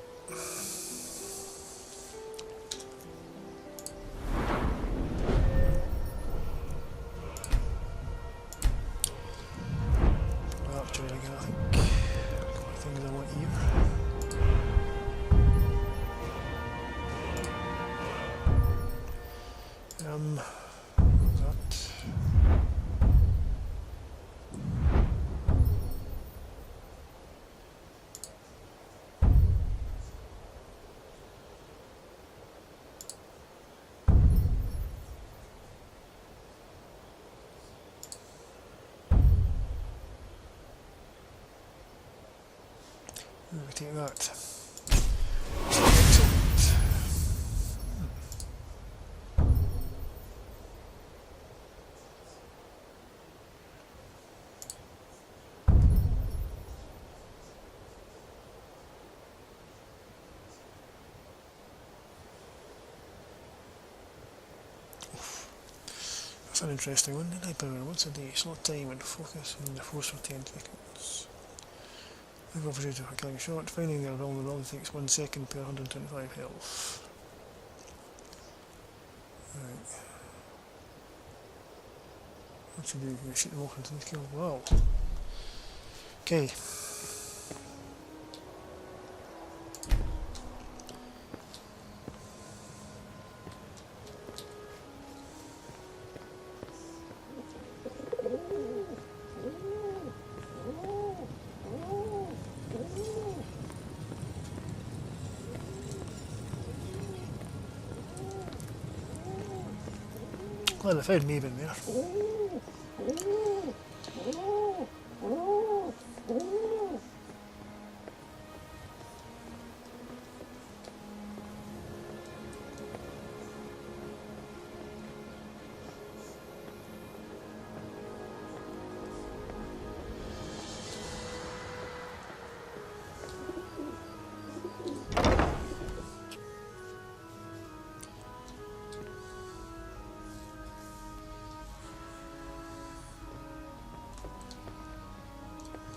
Take that. That's an interesting one. Did I once a day? Slot time and focus on the force for 10 seconds. Move over to killing a shot. Finding the vulnerability takes 1 second per 125 health. Right. What should we do? We shoot them off into the kill. Wow. Okay. Well, I found Maven there.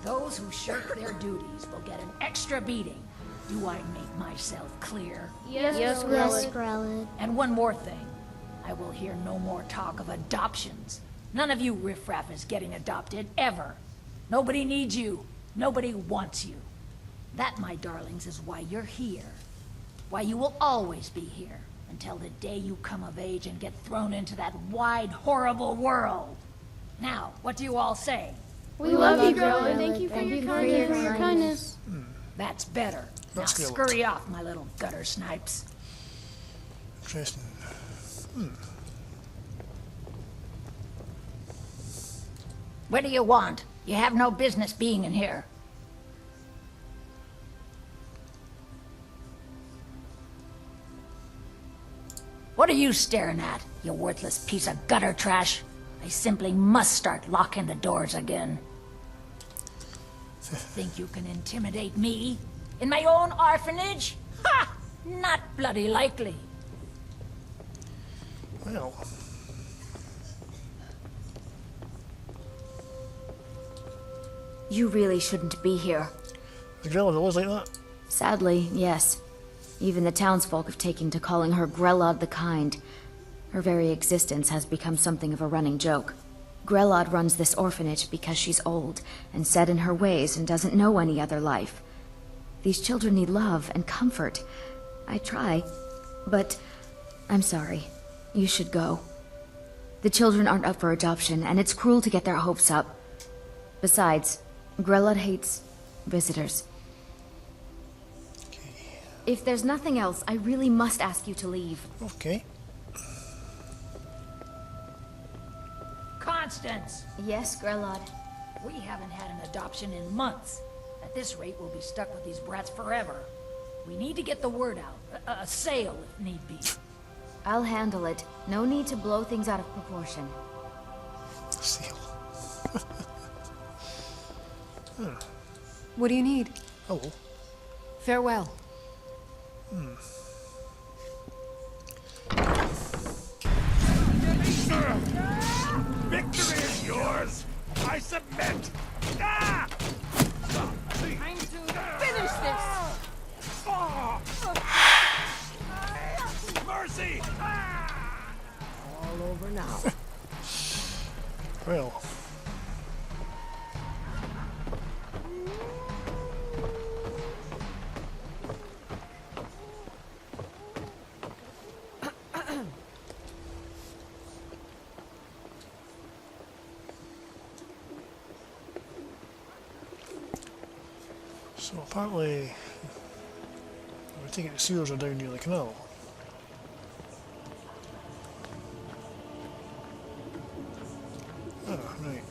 Those who shirk their duties will get an extra beating. Do I make myself clear? Yes, Grelad. And one more thing. I will hear no more talk of adoptions. None of you riffraff is getting adopted, ever. Nobody needs you. Nobody wants you. That, my darlings, is why you're here. Why you will always be here. Until the day you come of age and get thrown into that wide, horrible world. Now, what do you all say? We love you, Grelad. Thank you for your kindness. That's better. Now That's good. scurry off, my little gutter snipes. Interesting. What do you want? You have no business being in here. What are you staring at, you worthless piece of gutter trash? I simply must start locking the doors again. Think you can intimidate me? In my own orphanage? Ha! Not bloody likely. Well, You really shouldn't be here. the Grelad always like that. Sadly, yes. Even the townsfolk have taken to calling her Grelad the Kind. Her very existence has become something of a running joke. Grelad runs this orphanage because she's old and set in her ways and doesn't know any other life. These children need love and comfort. I try, but I'm sorry. You should go. The children aren't up for adoption, and it's cruel to get their hopes up. Besides, Grelad hates visitors. If there's nothing else, I really must ask you to leave. Okay. Constance! Yes, Grelad. We haven't had an adoption in months. At this rate, we'll be stuck with these brats forever. We need to get the word out. A sale, if need be. I'll handle it. No need to blow things out of proportion. Seal. What do you need? Hello. Farewell. Victory is yours! I submit! Ah! Time to finish this! Mercy! All over now. Well. So apparently, we're taking the sewers are down near the canal. Ah, right.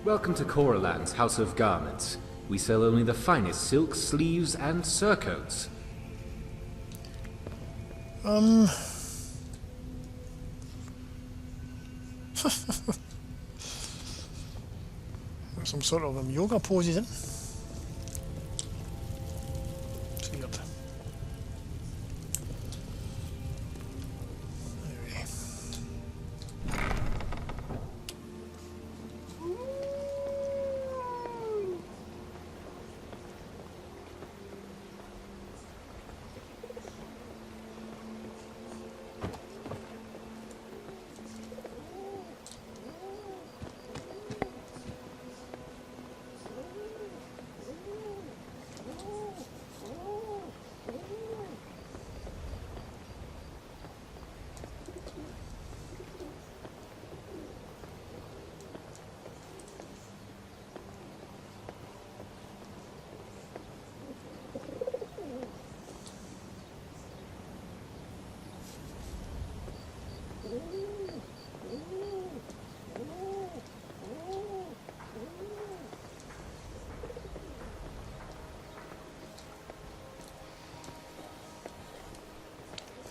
Welcome to Coraland's House of Garments. We sell only the finest silks, sleeves, and surcoats. Some sort of yoga poses in. It's weird. Anyway.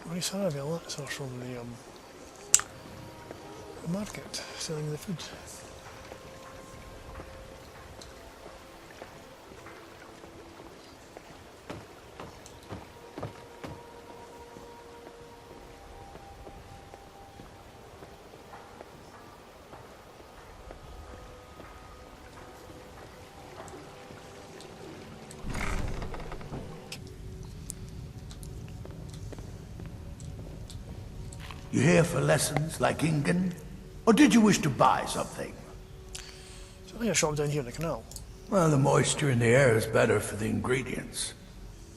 Where is Annabelle? That's her from the market, selling the food. You here for lessons like Ingen? Or did you wish to buy something? So I a shop down here in the canal. Well, the moisture in the air is better for the ingredients.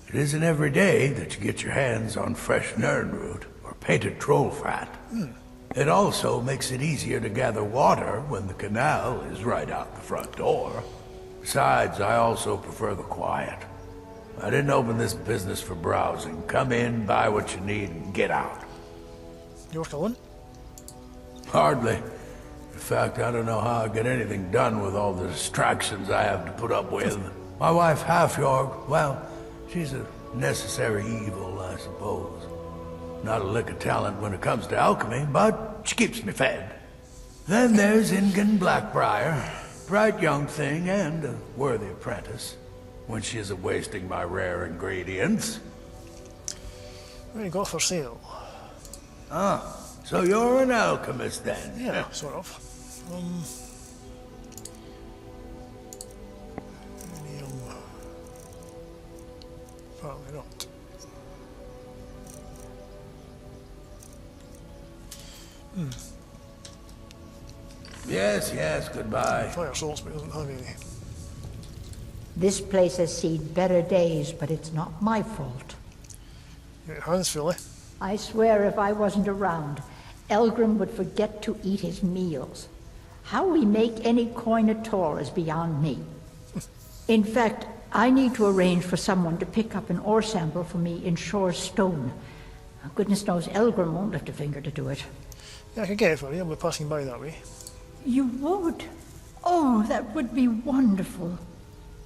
It isn't every day that you get your hands on fresh nernroot or painted troll fat. It also makes it easier to gather water when the canal is right out the front door. Besides, I also prefer the quiet. I didn't open this business for browsing. Come in, buy what you need, and get out. You work alone? Hardly. In fact, I don't know how I get anything done with all the distractions I have to put up with. My wife, Halfjorg, well, she's a necessary evil, I suppose. Not a lick of talent when it comes to alchemy, but she keeps me fed. Then there's Ingen Blackbriar, bright young thing and a worthy apprentice, when she isn't wasting my rare ingredients. What do you got for sale? Ah, so you're an alchemist then? Yeah, sort of. Apparently not. Yes, goodbye. Fire salts, but it doesn't have any. This place has seen better days, but it's not my fault. Your hands full, eh? I swear if I wasn't around, Elgrim would forget to eat his meals. How we make any coin at all is beyond me. In fact, I need to arrange for someone to pick up an ore sample for me in Shore Stone. Goodness knows Elgrim won't lift a finger to do it. Yeah, I could get it for you. I'll be passing by that way. You would? Oh, that would be wonderful.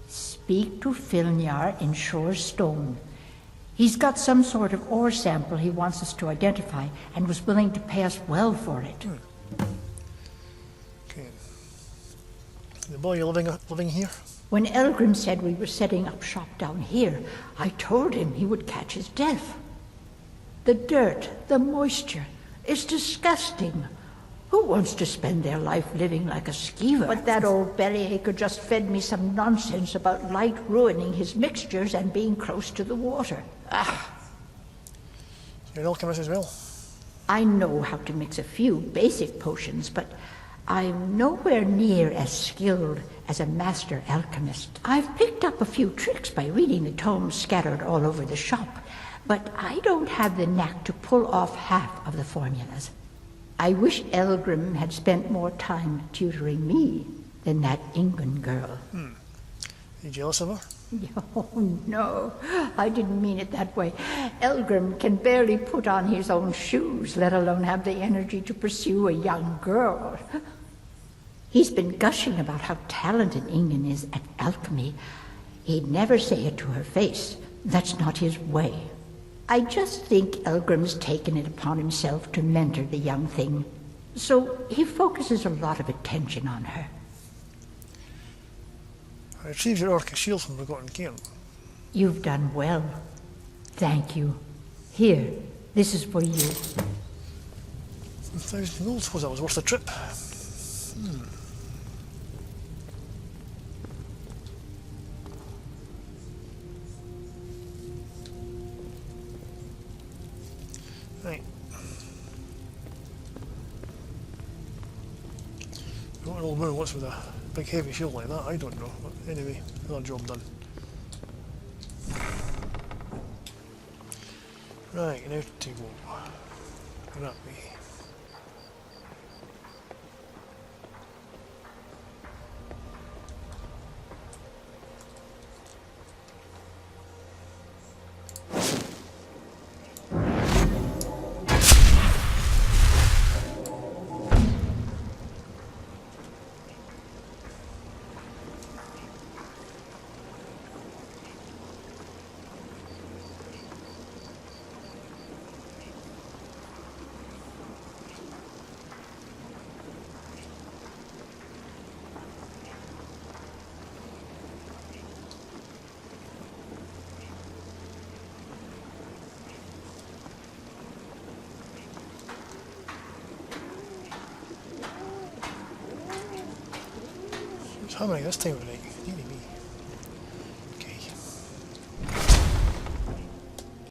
Speak to Filnyar in Shore Stone. He's got some sort of ore sample he wants us to identify and was willing to pay us well for it. Okay. The boy living here? When Elgrim said we were setting up shop down here, I told him he would catch his death. The dirt, the moisture, is disgusting. Who wants to spend their life living like a skeever? But that old bellyacre just fed me some nonsense about light ruining his mixtures and being close to the water. You're an alchemist as well? I know how to mix a few basic potions, but I'm nowhere near as skilled as a master alchemist. I've picked up a few tricks by reading the tomes scattered all over the shop, but I don't have the knack to pull off half of the formulas. I wish Elgrim had spent more time tutoring me than that Ingen girl. Are you jealous of her? Oh, no, I didn't mean it that way. Elgrim can barely put on his own shoes, let alone have the energy to pursue a young girl. He's been gushing about how talented Ingen is at alchemy. He'd never say it to her face. That's not his way. I just think Elgrim's taken it upon himself to mentor the young thing, so he focuses a lot of attention on her. I retrieved your orca shield from Forgotten Cairn. You've done well. Thank you. Here, this is for you. 1,000 gold, suppose that was worth the trip. Right. What an old woman wants with a big heavy shield like that, I don't know. But anyway, another job done. Right, now to go. That way. It's hammering this time of night.